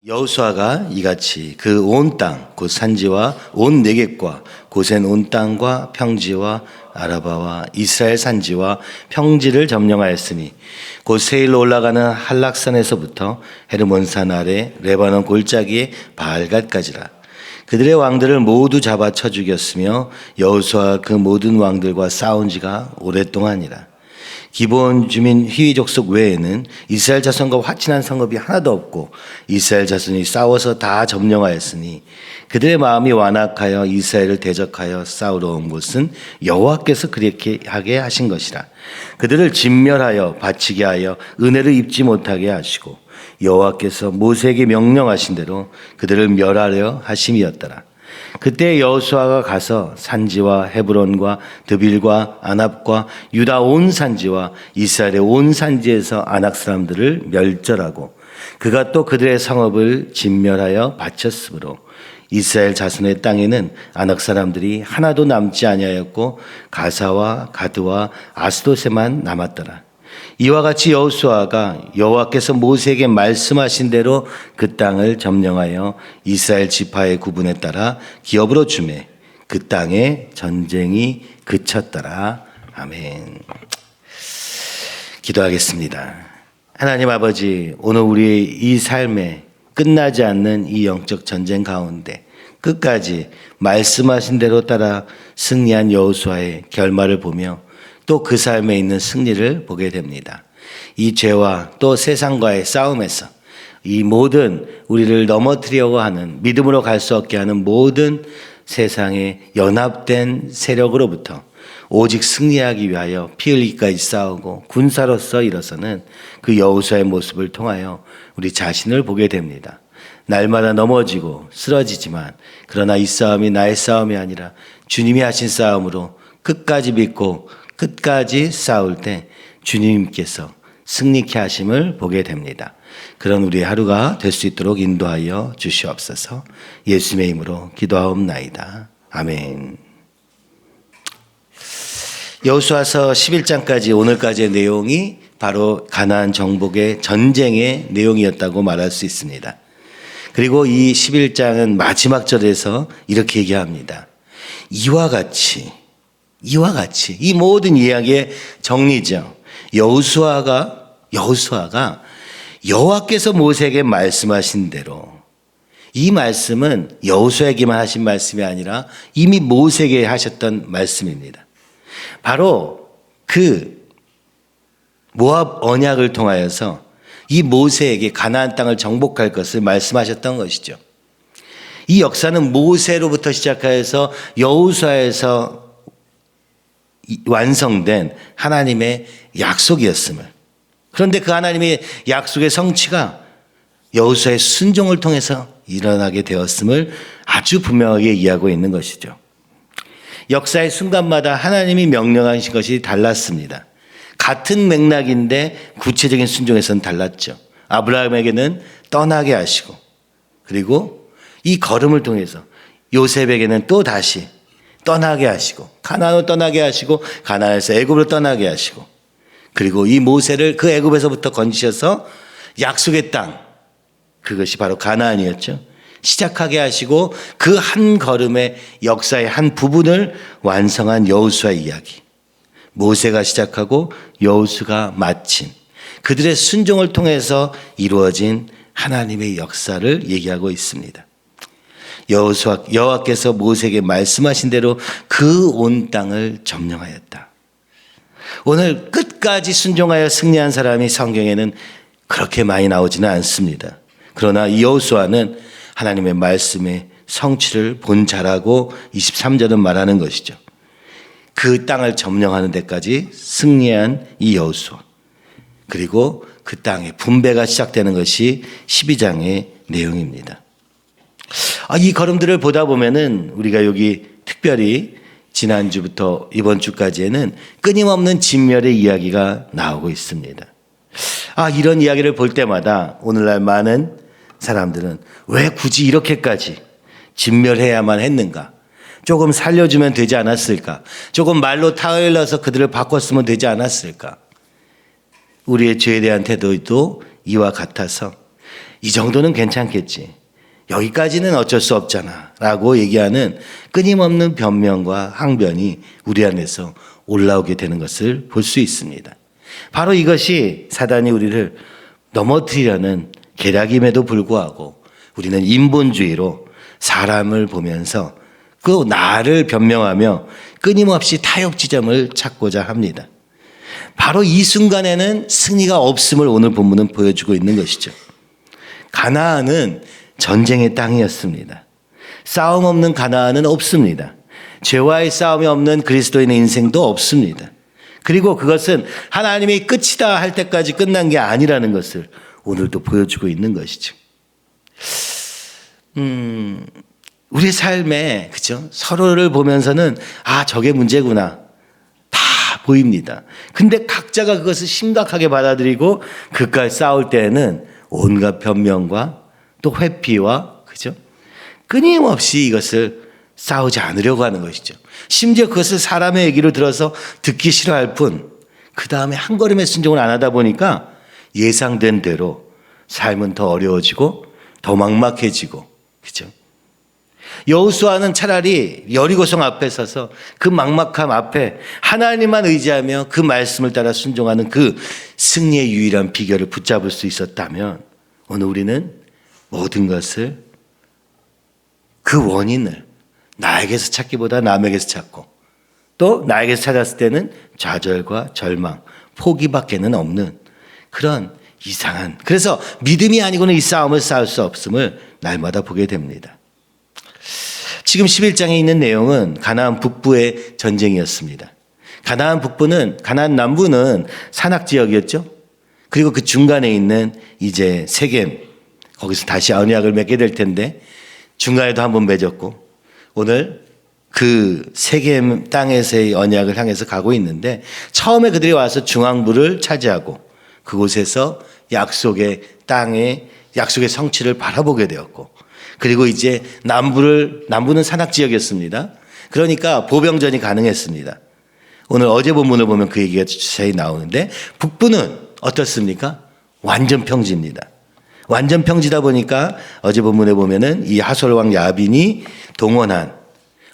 여호수아가 이같이 그 온 땅 곧 산지와 온 내겝과 고센 온 땅과 평지와 아라바와 이스라엘 산지와 평지를 점령하였으니 곧 세일로 올라가는 한락산에서부터 헤르몬산 아래 레바논 골짜기의 바알갓까지라. 그들의 왕들을 모두 잡아 쳐 죽였으며 여호수아 그 모든 왕들과 싸운 지가 오랫동안이라. 기본 주민 희위 족속 외에는 이스라엘 자손과 화친한 성읍이 하나도 없고 이스라엘 자손이 싸워서 다 점령하였으니 그들의 마음이 완악하여 이스라엘을 대적하여 싸우러 온 곳은 여호와께서 그렇게 하게 하신 것이라. 그들을 진멸하여 바치게 하여 은혜를 입지 못하게 하시고 여호와께서 모세에게 명령하신 대로 그들을 멸하려 하심이었더라. 그때 여호수아가 가서 산지와 헤브론과 드빌과 아납과 유다 온 산지와 이스라엘의 온 산지에서 아낙 사람들을 멸절하고 그가 또 그들의 성읍을 진멸하여 바쳤으므로 이스라엘 자손의 땅에는 아낙 사람들이 하나도 남지 아니하였고 가사와 가드와 아스도세만 남았더라. 이와 같이 여호수아가 여호와께서 모세에게 말씀하신 대로 그 땅을 점령하여 이스라엘 지파의 구분에 따라 기업으로 주매 그 땅에 전쟁이 그쳤더라. 아멘. 기도하겠습니다. 하나님 아버지, 오늘 우리의 이 삶에 끝나지 않는 이 영적 전쟁 가운데 끝까지 말씀하신 대로 따라 승리한 여호수아의 결말을 보며 또 그 삶에 있는 승리를 보게 됩니다. 이 죄와 또 세상과의 싸움에서 이 모든 우리를 넘어뜨리려고 하는 믿음으로 갈 수 없게 하는 모든 세상의 연합된 세력으로부터 오직 승리하기 위하여 피 흘리기까지 싸우고 군사로서 일어서는 그 여호수아의 모습을 통하여 우리 자신을 보게 됩니다. 날마다 넘어지고 쓰러지지만 그러나 이 싸움이 나의 싸움이 아니라 주님이 하신 싸움으로 끝까지 믿고 끝까지 싸울 때 주님께서 승리케 하심을 보게 됩니다. 그런 우리의 하루가 될 수 있도록 인도하여 주시옵소서. 예수님의 이름으로 기도하옵나이다. 아멘. 여호수아서 11장까지 오늘까지의 내용이 바로 가나안 정복의 전쟁의 내용이었다고 말할 수 있습니다. 그리고 이 11장은 마지막 절에서 이렇게 얘기합니다. 이와 같이 이 모든 이야기의 정리죠. 여호수아가 여호와께서 모세에게 말씀하신 대로, 이 말씀은 여호수아에게만 하신 말씀이 아니라 이미 모세에게 하셨던 말씀입니다. 바로 그 모압 언약을 통하여서 이 모세에게 가나안 땅을 정복할 것을 말씀하셨던 것이죠. 이 역사는 모세로부터 시작해서 여호수아에서 완성된 하나님의 약속이었음을, 그런데 그 하나님의 약속의 성취가 여호수아의 순종을 통해서 일어나게 되었음을 아주 분명하게 이해하고 있는 것이죠. 역사의 순간마다 하나님이 명령하신 것이 달랐습니다. 같은 맥락인데 구체적인 순종에서는 달랐죠. 아브라함에게는 떠나게 하시고, 그리고 이 걸음을 통해서 요셉에게는 또 다시 떠나게 하시고, 가나안으로 떠나게 하시고, 가나안에서 애굽으로 떠나게 하시고, 그리고 이 모세를 그 애굽에서부터 건지셔서 약속의 땅, 그것이 바로 가나안이었죠. 시작하게 하시고 그 한 걸음의 역사의 한 부분을 완성한 여호수아의 이야기. 모세가 시작하고 여호수아가 마친 그들의 순종을 통해서 이루어진 하나님의 역사를 얘기하고 있습니다. 여호와께서 모세에게 말씀하신 대로 그 온 땅을 점령하였다. 오늘 끝까지 순종하여 승리한 사람이 성경에는 그렇게 많이 나오지는 않습니다. 그러나 이 여호수아는 하나님의 말씀의 성취를 본 자라고 23절은 말하는 것이죠. 그 땅을 점령하는 데까지 승리한 이 여호수아, 그리고 그 땅의 분배가 시작되는 것이 12장의 내용입니다. 이 걸음들을 보다 보면은 우리가 여기 특별히 지난주부터 이번 주까지에는 끊임없는 진멸의 이야기가 나오고 있습니다. 이런 이야기를 볼 때마다 오늘날 많은 사람들은 왜 굳이 이렇게까지 진멸해야만 했는가? 조금 살려주면 되지 않았을까? 조금 말로 타일러서 그들을 바꿨으면 되지 않았을까? 우리의 죄에 대한 태도도 이와 같아서 이 정도는 괜찮겠지. 여기까지는 어쩔 수 없잖아. 라고 얘기하는 끊임없는 변명과 항변이 우리 안에서 올라오게 되는 것을 볼 수 있습니다. 바로 이것이 사단이 우리를 넘어뜨리려는 계략임에도 불구하고 우리는 인본주의로 사람을 보면서 그 나를 변명하며 끊임없이 타협 지점을 찾고자 합니다. 바로 이 순간에는 승리가 없음을 오늘 본문은 보여주고 있는 것이죠. 가나안은 전쟁의 땅이었습니다. 싸움 없는 가나안은 없습니다. 죄와의 싸움이 없는 그리스도인의 인생도 없습니다. 그리고 그것은 하나님이 끝이다 할 때까지 끝난 게 아니라는 것을 오늘도 보여주고 있는 것이죠. 우리 삶에 그죠? 서로를 보면서는 저게 문제구나 다 보입니다. 근데 각자가 그것을 심각하게 받아들이고 그까지 싸울 때에는 온갖 변명과 또 회피와 그죠? 끊임없이 이것을 싸우지 않으려고 하는 것이죠. 심지어 그것을 사람의 얘기를 들어서 듣기 싫어할 뿐 그 다음에 한 걸음의 순종을 안 하다 보니까 예상된 대로 삶은 더 어려워지고 더 막막해지고 그죠? 여호수아는 차라리 여리고성 앞에 서서 그 막막함 앞에 하나님만 의지하며 그 말씀을 따라 순종하는 그 승리의 유일한 비결을 붙잡을 수 있었다면 오늘 우리는 모든 것을 그 원인을 나에게서 찾기보다 남에게서 찾고 또 나에게서 찾았을 때는 좌절과 절망, 포기밖에는 없는 그런 이상한 그래서 믿음이 아니고는 이 싸움을 싸울 수 없음을 날마다 보게 됩니다. 지금 11장에 있는 내용은 가나안 북부의 전쟁이었습니다. 가나안 북부는 가나안 남부는 산악 지역이었죠. 그리고 그 중간에 있는 이제 세겜 거기서 다시 언약을 맺게 될 텐데 중간에도 한번 맺었고 오늘 그 세겜 땅에서의 언약을 향해서 가고 있는데 처음에 그들이 와서 중앙부를 차지하고 그곳에서 약속의 땅에 약속의 성취를 바라보게 되었고 그리고 이제 남부는 산악 지역이었습니다. 그러니까 보병전이 가능했습니다. 오늘 어제 본문을 보면 그 얘기가 자세히 나오는데 북부는 어떻습니까? 완전 평지입니다. 완전 평지다 보니까 어제 본문에 보면은 이 하솔왕 야빈이 동원한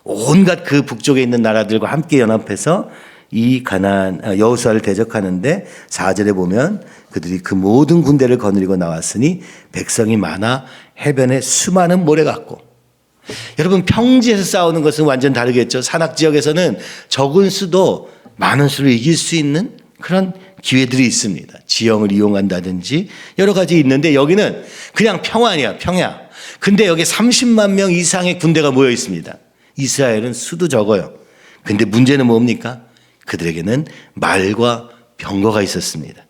온갖 그 북쪽에 있는 나라들과 함께 연합해서 이 가나안 여호수아를 대적하는데 4절에 보면 그들이 그 모든 군대를 거느리고 나왔으니 백성이 많아 해변에 수많은 모래 같고 여러분 평지에서 싸우는 것은 완전 다르겠죠. 산악 지역에서는 적은 수도 많은 수를 이길 수 있는 그런 기회들이 있습니다. 지형을 이용한다든지 여러 가지 있는데 여기는 그냥 평안이야, 평야. 근데 여기 30만 명 이상의 군대가 모여 있습니다. 이스라엘은 수도 적어요. 근데 문제는 뭡니까? 그들에게는 말과 병거가 있었습니다.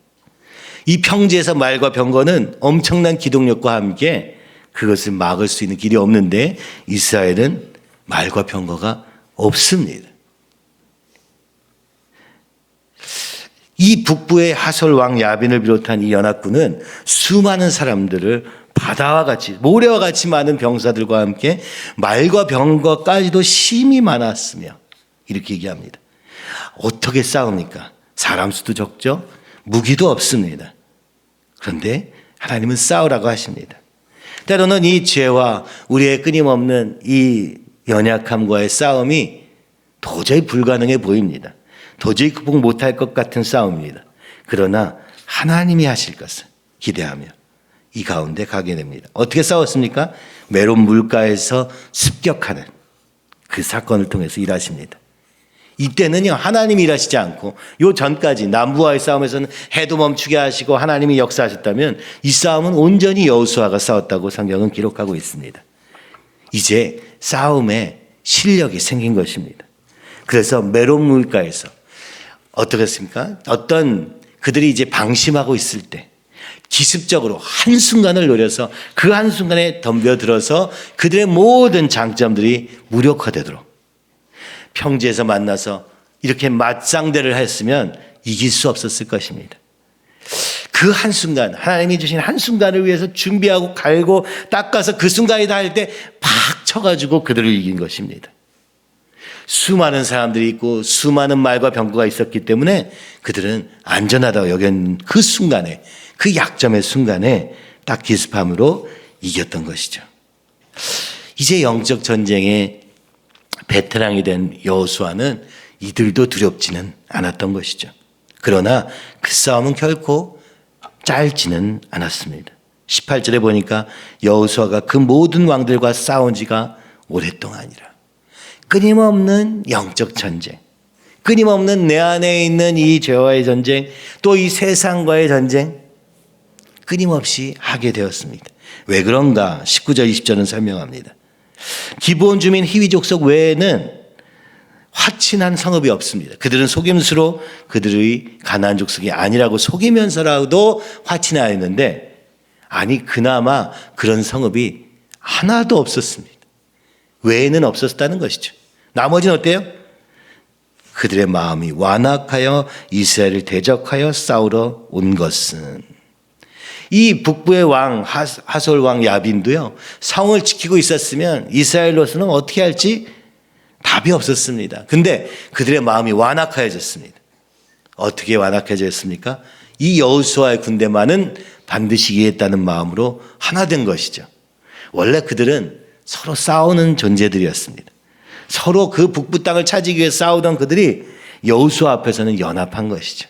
이 평지에서 말과 병거는 엄청난 기동력과 함께 그것을 막을 수 있는 길이 없는데 이스라엘은 말과 병거가 없습니다. 이 북부의 하솔 왕 야빈을 비롯한 이 연합군은 수많은 사람들을 바다와 같이 모래와 같이 많은 병사들과 함께 말과 병거까지도 심이 많았으며 이렇게 얘기합니다. 어떻게 싸웁니까? 사람 수도 적죠. 무기도 없습니다. 그런데 하나님은 싸우라고 하십니다. 때로는 이 죄와 우리의 끊임없는 이 연약함과의 싸움이 도저히 불가능해 보입니다. 도저히 극복 못할 것 같은 싸움입니다. 그러나 하나님이 하실 것을 기대하며 이 가운데 가게 됩니다. 어떻게 싸웠습니까? 메론 물가에서 습격하는 그 사건을 통해서 일하십니다. 이때는요 하나님이 일하시지 않고 요 전까지 남부와의 싸움에서는 해도 멈추게 하시고 하나님이 역사하셨다면 이 싸움은 온전히 여호수아가 싸웠다고 성경은 기록하고 있습니다. 이제 싸움에 실력이 생긴 것입니다. 그래서 메론 물가에서 어떻게 했습니까? 어떤 그들이 이제 방심하고 있을 때 기습적으로 한순간을 노려서 그 한순간에 덤벼들어서 그들의 모든 장점들이 무력화되도록 평지에서 만나서 이렇게 맞상대를 했으면 이길 수 없었을 것입니다. 그 한순간 하나님이 주신 한순간을 위해서 준비하고 갈고 닦아서 그 순간이다 할 때 팍 쳐가지고 그들을 이긴 것입니다. 수많은 사람들이 있고 수많은 말과 병거가 있었기 때문에 그들은 안전하다고 여겼는 그 순간에 그 약점의 순간에 딱 기습함으로 이겼던 것이죠. 이제 영적 전쟁의 베테랑이 된 여호수아는 이들도 두렵지는 않았던 것이죠. 그러나 그 싸움은 결코 짧지는 않았습니다. 18절에 보니까 여호수아가 그 모든 왕들과 싸운 지가 오랫동안이라. 끊임없는 영적 전쟁, 끊임없는 내 안에 있는 이 죄와의 전쟁, 또 이 세상과의 전쟁 끊임없이 하게 되었습니다. 왜 그런가? 19절 20절은 설명합니다. 기브온 주민 히위 족속 외에는 화친한 성읍이 없습니다. 그들은 속임수로 그들의 가나안 족속이 아니라고 속이면서라도 화친하였는데, 아니 그나마 그런 성읍이 하나도 없었습니다. 외에는 없었다는 것이죠. 나머지는 어때요? 그들의 마음이 완악하여 이스라엘을 대적하여 싸우러 온 것은, 이 북부의 왕 하솔 왕 야빈도요, 성을 지키고 있었으면 이스라엘로서는 어떻게 할지 답이 없었습니다. 근데 그들의 마음이 완악해졌습니다. 어떻게 완악해졌습니까? 이 여호수아의 군대만은 반드시 이기겠다는 마음으로 하나 된 것이죠. 원래 그들은 서로 싸우는 존재들이었습니다. 서로 그 북부 땅을 차지하기 위해 싸우던 그들이 여호수아 앞에서는 연합한 것이죠.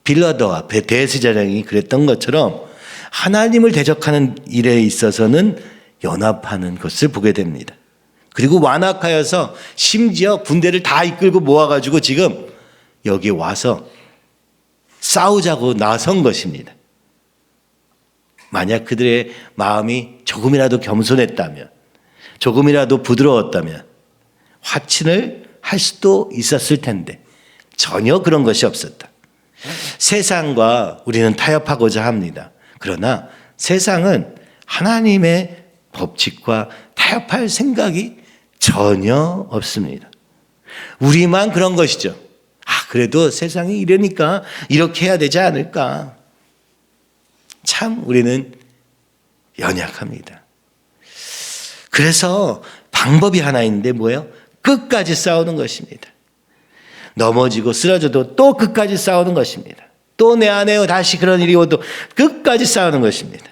빌라도 앞에 대제사장이 그랬던 것처럼 하나님을 대적하는 일에 있어서는 연합하는 것을 보게 됩니다. 그리고 완악하여서 심지어 군대를 다 이끌고 모아가지고 지금 여기 와서 싸우자고 나선 것입니다. 만약 그들의 마음이 조금이라도 겸손했다면, 조금이라도 부드러웠다면 화친을 할 수도 있었을 텐데 전혀 그런 것이 없었다. 세상과 우리는 타협하고자 합니다. 그러나 세상은 하나님의 법칙과 타협할 생각이 전혀 없습니다. 우리만 그런 것이죠. 그래도 세상이 이러니까 이렇게 해야 되지 않을까. 참 우리는 연약합니다. 그래서 방법이 하나 있는데 뭐예요? 끝까지 싸우는 것입니다. 넘어지고 쓰러져도 또 끝까지 싸우는 것입니다. 또 내 안에 다시 그런 일이 오도 끝까지 싸우는 것입니다.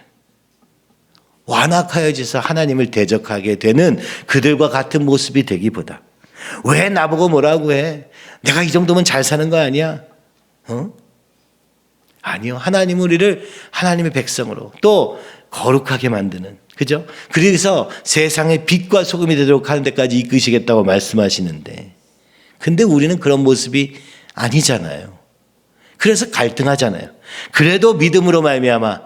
완악하여져서 하나님을 대적하게 되는 그들과 같은 모습이 되기보다, 왜 나보고 뭐라고 해? 내가 이 정도면 잘 사는 거 아니야? 아니요. 하나님은 우리를 하나님의 백성으로 또 거룩하게 만드는, 그죠? 그래서 세상의 빛과 소금이 되도록 하는 데까지 이끄시겠다고 말씀하시는데, 근데 우리는 그런 모습이 아니잖아요. 그래서 갈등하잖아요. 그래도 믿음으로 말미암아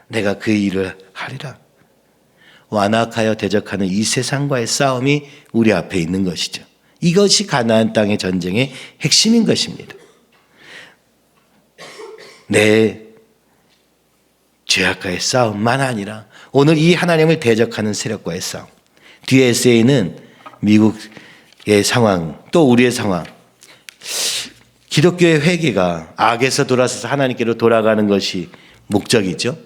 내가 그 일을 하리라. 완악하여 대적하는 이 세상과의 싸움이 우리 앞에 있는 것이죠. 이것이 가나안 땅의 전쟁의 핵심인 것입니다. 내 죄악과의 싸움만 아니라 오늘 이 하나님을 대적하는 세력과의 싸움. 뒤에 에세이는 미국의 상황, 또 우리의 상황, 기독교의 회개가 악에서 돌아서서 하나님께로 돌아가는 것이 목적이죠.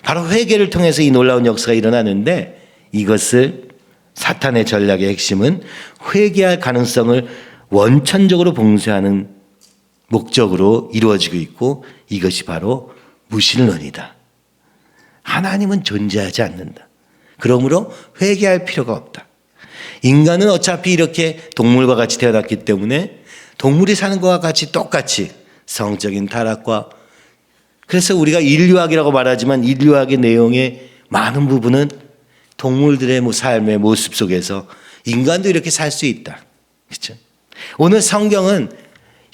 바로 회개를 통해서 이 놀라운 역사가 일어나는데, 이것을 사탄의 전략의 핵심은 회개할 가능성을 원천적으로 봉쇄하는 목적으로 이루어지고 있고, 이것이 바로 무신론이다. 하나님은 존재하지 않는다. 그러므로 회개할 필요가 없다. 인간은 어차피 이렇게 동물과 같이 태어났기 때문에 동물이 사는 것과 같이 똑같이 성적인 타락과, 그래서 우리가 인류학이라고 말하지만 인류학의 내용의 많은 부분은 동물들의 삶의 모습 속에서 인간도 이렇게 살 수 있다. 그렇죠? 오늘 성경은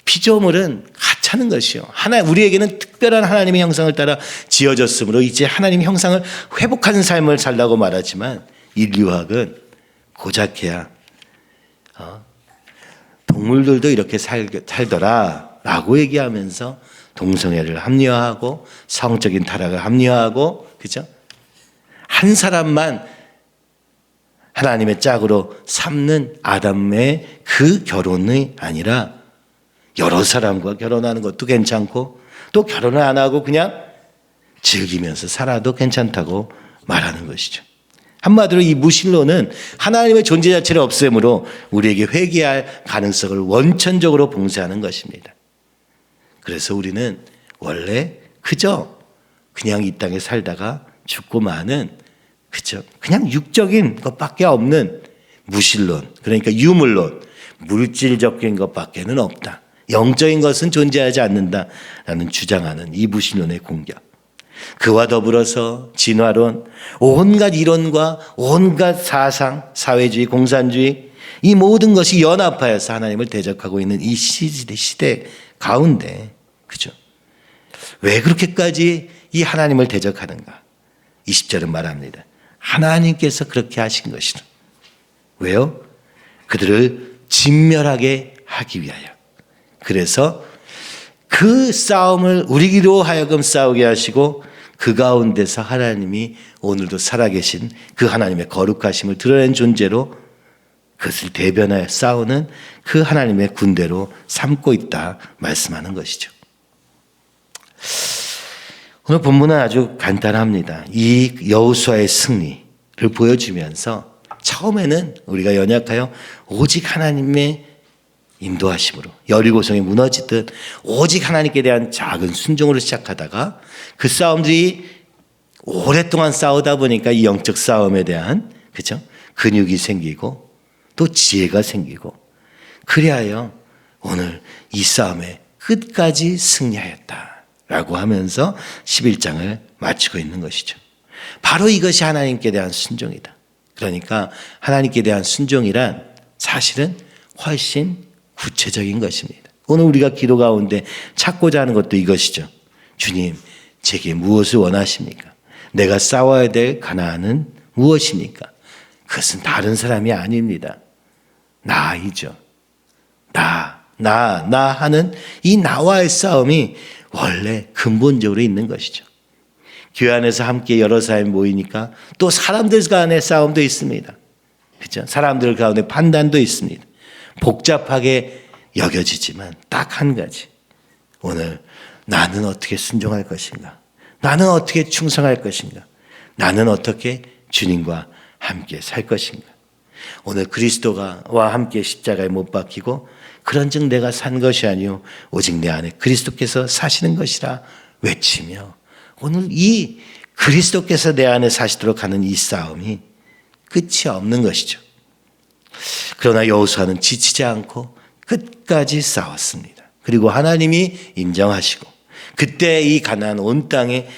피조물은 하찮은 것이요. 우리에게는 특별한 하나님의 형상을 따라 지어졌으므로 이제 하나님의 형상을 회복하는 삶을 살라고 말하지만, 인류학은 고작해야 동물들도 이렇게 살더라 라고 얘기하면서 동성애를 합리화하고 성적인 타락을 합리화하고, 그죠? 한 사람만 하나님의 짝으로 삼는 아담의 그 결혼이 아니라 여러 사람과 결혼하는 것도 괜찮고, 또 결혼을 안 하고 그냥 즐기면서 살아도 괜찮다고 말하는 것이죠. 한마디로 이 무신론은 하나님의 존재 자체를 없애므로 우리에게 회개할 가능성을 원천적으로 봉쇄하는 것입니다. 그래서 우리는 원래 그저 그냥 이 땅에 살다가 죽고 마는, 그죠? 그냥 육적인 것밖에 없는 무신론, 그러니까 유물론, 물질적인 것밖에는 없다. 영적인 것은 존재하지 않는다라는 주장하는 이 무신론의 공격. 그와 더불어서 진화론, 온갖 이론과 온갖 사상, 사회주의, 공산주의, 이 모든 것이 연합하여서 하나님을 대적하고 있는 이 시대 가운데, 그죠? 왜 그렇게까지 이 하나님을 대적하는가? 20절은 말합니다. 하나님께서 그렇게 하신 것이라. 왜요? 그들을 진멸하게 하기 위하여. 그래서 그 싸움을 우리로 하여금 싸우게 하시고 그 가운데서 하나님이 오늘도 살아계신 그 하나님의 거룩하심을 드러낸 존재로 그것을 대변하여 싸우는 그 하나님의 군대로 삼고 있다 말씀하는 것이죠. 오늘 본문은 아주 간단합니다. 이 여호수아의 승리를 보여주면서 처음에는 우리가 연약하여 오직 하나님의 인도하심으로 여리고성이 무너지듯 오직 하나님께 대한 작은 순종으로 시작하다가 그 싸움들이 오랫동안 싸우다 보니까 이 영적 싸움에 대한, 그죠? 근육이 생기고 또 지혜가 생기고, 그리하여 오늘 이 싸움에 끝까지 승리하였다라고 하면서 11장을 마치고 있는 것이죠. 바로 이것이 하나님께 대한 순종이다. 그러니까 하나님께 대한 순종이란 사실은 훨씬 구체적인 것입니다. 오늘 우리가 기도 가운데 찾고자 하는 것도 이것이죠. 주님, 제게 무엇을 원하십니까? 내가 싸워야 될 가나안은 무엇입니까? 그것은 다른 사람이 아닙니다. 나이죠. 나 하는 이 나와의 싸움이 원래 근본적으로 있는 것이죠. 교회 안에서 함께 여러 사람이 모이니까 또 사람들 간의 싸움도 있습니다. 그렇죠? 사람들 가운데 판단도 있습니다. 복잡하게 여겨지지만 딱 한 가지. 오늘 나는 어떻게 순종할 것인가? 나는 어떻게 충성할 것인가? 나는 어떻게 주님과 함께 살 것인가? 오늘 그리스도와 함께 십자가에 못 박히고 그런즉 내가 산 것이 아니요 오직 내 안에 그리스도께서 사시는 것이라 외치며, 오늘 이 그리스도께서 내 안에 사시도록 하는 이 싸움이 끝이 없는 것이죠. 그러나 여호수아는 지치지 않고 끝까지 싸웠습니다. 그리고 하나님이 인정하시고 그때 이 가나안 온 땅의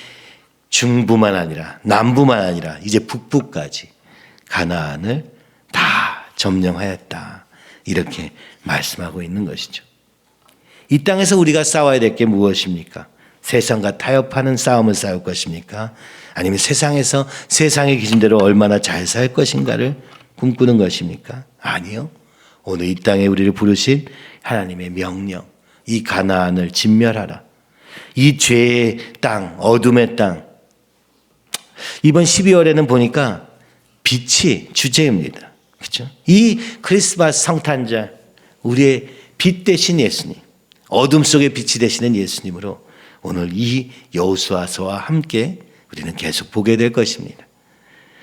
중부만 아니라 남부만 아니라 이제 북부까지 가나안을 다 점령하였다, 이렇게 말씀하고 있는 것이죠. 이 땅에서 우리가 싸워야 될 게 무엇입니까? 세상과 타협하는 싸움을 싸울 것입니까? 아니면 세상에서 세상의 기준대로 얼마나 잘 살 것인가를 꿈꾸는 것입니까? 아니요. 오늘 이 땅에 우리를 부르신 하나님의 명령, 이 가나안을 진멸하라. 이 죄의 땅, 어둠의 땅. 이번 12월에는 보니까 빛이 주제입니다. 그렇죠? 이 크리스마스 성탄절, 우리의 빛 대신 예수님, 어둠 속에 빛이 되시는 예수님으로 오늘 이 여호수아서와 함께 우리는 계속 보게 될 것입니다.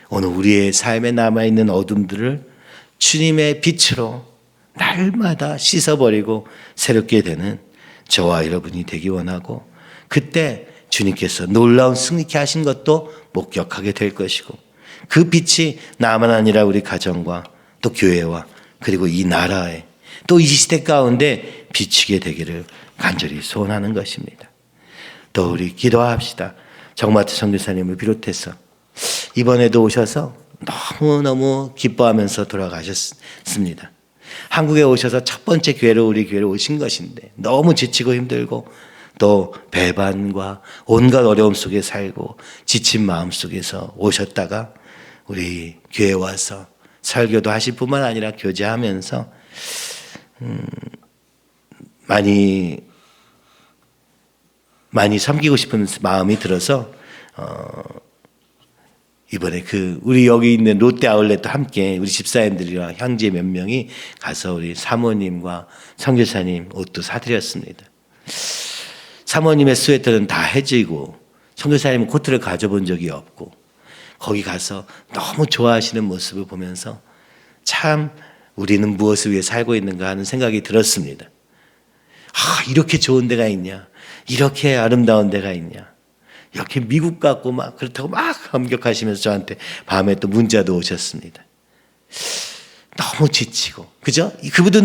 오늘 우리의 삶에 남아있는 어둠들을 주님의 빛으로 날마다 씻어버리고 새롭게 되는 저와 여러분이 되기 원하고, 그때 주님께서 놀라운 승리케 하신 것도 목격하게 될 것이고, 그 빛이 나만 아니라 우리 가정과 또 교회와 그리고 이 나라에 또 이 시대 가운데 비추게 되기를 간절히 소원하는 것입니다. 또 우리 기도합시다. 정마트 선교사님을 비롯해서 이번에도 오셔서 너무너무 기뻐하면서 돌아가셨습니다. 한국에 오셔서 첫 번째 교회로 우리 교회로 오신 것인데 너무 지치고 힘들고 또 배반과 온갖 어려움 속에 살고 지친 마음 속에서 오셨다가 우리 교회에 와서 설교도 하실 뿐만 아니라 교제하면서 많이 섬기고 싶은 마음이 들어서 이번에 우리 여기 있는 롯데 아울렛도 함께 우리 집사님들이랑 형제 몇 명이 가서 우리 사모님과 선교사님 옷도 사드렸습니다. 사모님의 스웨터는 다 해지고 선교사님은 코트를 가져본 적이 없고, 거기 가서 너무 좋아하시는 모습을 보면서 참 우리는 무엇을 위해 살고 있는가 하는 생각이 들었습니다. 이렇게 좋은 데가 있냐, 이렇게 아름다운 데가 있냐. 이렇게 미국 같고 막 그렇다고 막 감격하시면서 저한테 밤에 또 문자도 오셨습니다. 너무 지치고, 그죠?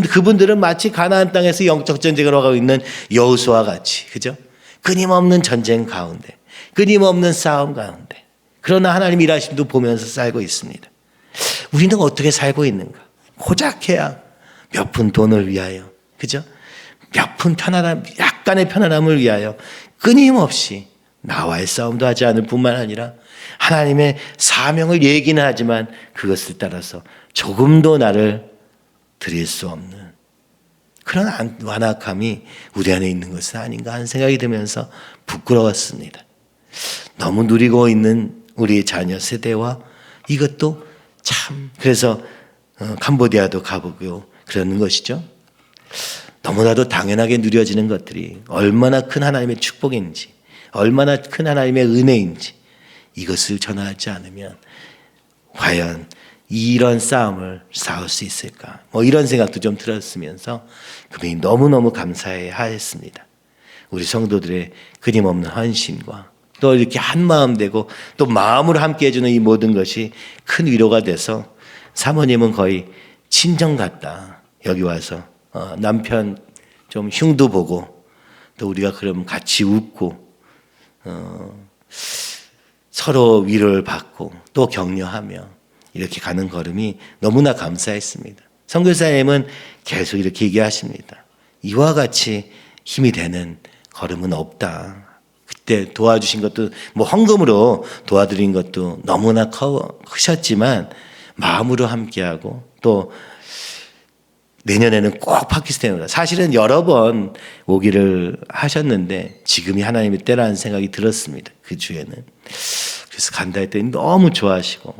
그분들은 마치 가나안 땅에서 영적 전쟁을 하고 있는 여호수아와 같이, 그죠? 끊임없는 전쟁 가운데, 끊임없는 싸움 가운데, 그러나 하나님 일하심도 보면서 살고 있습니다. 우리는 어떻게 살고 있는가? 고작해야 몇 푼 돈을 위하여, 그죠? 몇 푼 편안함, 약간의 편안함을 위하여 끊임없이 나와의 싸움도 하지 않을 뿐만 아니라 하나님의 사명을 얘기는 하지만 그것을 따라서 조금도 나를 드릴 수 없는 그런 완악함이 우리 안에 있는 것은 아닌가 하는 생각이 들면서 부끄러웠습니다. 너무 누리고 있는 우리 자녀 세대와 이것도 참, 그래서 캄보디아도 가보고 그러는 것이죠. 너무나도 당연하게 누려지는 것들이 얼마나 큰 하나님의 축복인지, 얼마나 큰 하나님의 은혜인지 이것을 전하지 않으면 과연 이런 싸움을 싸울 수 있을까? 이런 생각도 좀 들었으면서 그분이 너무너무 감사해 하였습니다. 우리 성도들의 끊임없는 헌신과 또 이렇게 한마음 되고 또 마음으로 함께 해주는 이 모든 것이 큰 위로가 돼서 사모님은 거의 친정 같다. 여기 와서 남편 좀 흉도 보고 또 우리가 그럼 같이 웃고 서로 위로를 받고 또 격려하며 이렇게 가는 걸음이 너무나 감사했습니다. 선교사님은 계속 이렇게 얘기하십니다. 이와 같이 힘이 되는 걸음은 없다. 그때 도와주신 것도 헌금으로 도와드린 것도 너무나 크셨지만 마음으로 함께하고 또 내년에는 꼭 파키스탄으로 사실은 여러 번 오기를 하셨는데 지금이 하나님의 때라는 생각이 들었습니다. 그 주에는. 그래서 간다 했더니 너무 좋아하시고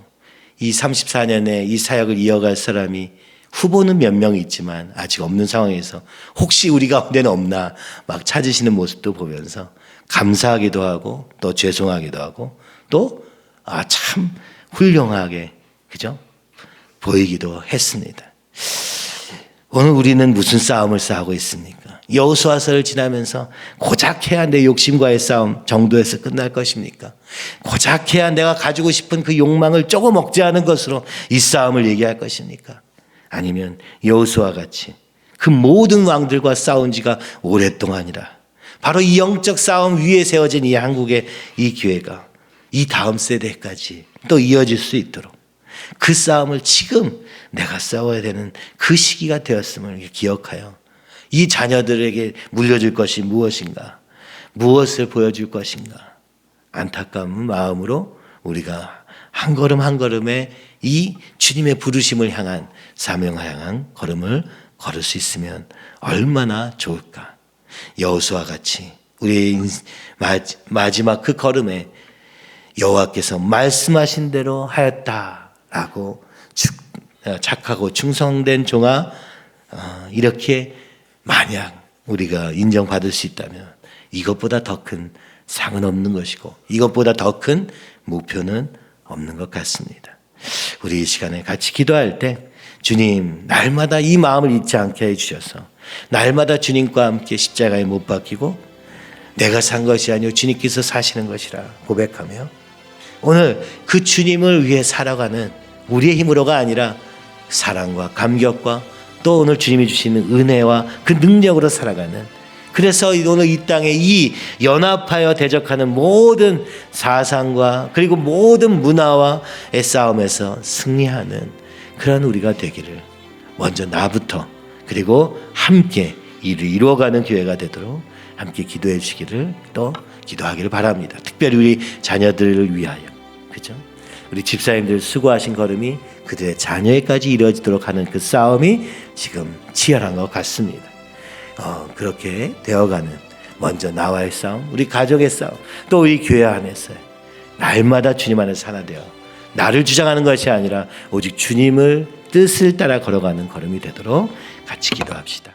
이 34년에 이 사역을 이어갈 사람이 후보는 몇 명 있지만 아직 없는 상황에서 혹시 우리 가운데는 없나 막 찾으시는 모습도 보면서 감사하기도 하고 또 죄송하기도 하고 또 참 훌륭하게 그죠? 보이기도 했습니다. 오늘 우리는 무슨 싸움을 싸우고 있습니까? 여호수아서를 지나면서 고작해야 내 욕심과의 싸움 정도에서 끝날 것입니까? 고작해야 내가 가지고 싶은 그 욕망을 조금 억제하는 것으로 이 싸움을 얘기할 것입니까? 아니면 여호수아 같이 그 모든 왕들과 싸운 지가 오랫동안이라 바로 이 영적 싸움 위에 세워진 이 한국의 이 교회가 이 다음 세대까지 또 이어질 수 있도록 그 싸움을 지금 내가 싸워야 되는 그 시기가 되었음을 기억하여 이 자녀들에게 물려줄 것이 무엇인가, 무엇을 보여줄 것인가 안타까운 마음으로 우리가 한 걸음 한 걸음에 이 주님의 부르심을 향한 사명을 향한 걸음을 걸을 수 있으면 얼마나 좋을까. 여호수아 같이 우리의 마지막 그 걸음에 여호와께서 말씀하신 대로 하였다라고 착하고 충성된 종아 이렇게 만약 우리가 인정받을 수 있다면 이것보다 더 큰 상은 없는 것이고 이것보다 더 큰 목표는 없는 것 같습니다. 우리 이 시간에 같이 기도할 때 주님 날마다 이 마음을 잊지 않게 해주셔서 날마다 주님과 함께 십자가에 못 박히고 내가 산 것이 아니오 주님께서 사시는 것이라 고백하며 오늘 그 주님을 위해 살아가는 우리의 힘으로가 아니라 사랑과 감격과 또 오늘 주님이 주시는 은혜와 그 능력으로 살아가는 그래서 오늘 이 땅에 이 연합하여 대적하는 모든 사상과 그리고 모든 문화와의 싸움에서 승리하는 그런 우리가 되기를 먼저 나부터 그리고 함께 이를 이루어가는 교회가 되도록 함께 기도해 주시기를 또 기도하기를 바랍니다. 특별히 우리 자녀들을 위하여 그죠? 우리 집사님들 수고하신 걸음이 그들의 자녀에까지 이루어지도록 하는 그 싸움이 지금 치열한 것 같습니다. 그렇게 되어가는 먼저 나와의 싸움, 우리 가족의 싸움, 또 우리 교회 안에서 날마다 주님 안에서 하나 되어 나를 주장하는 것이 아니라 오직 주님을 뜻을 따라 걸어가는 걸음이 되도록 같이 기도합시다.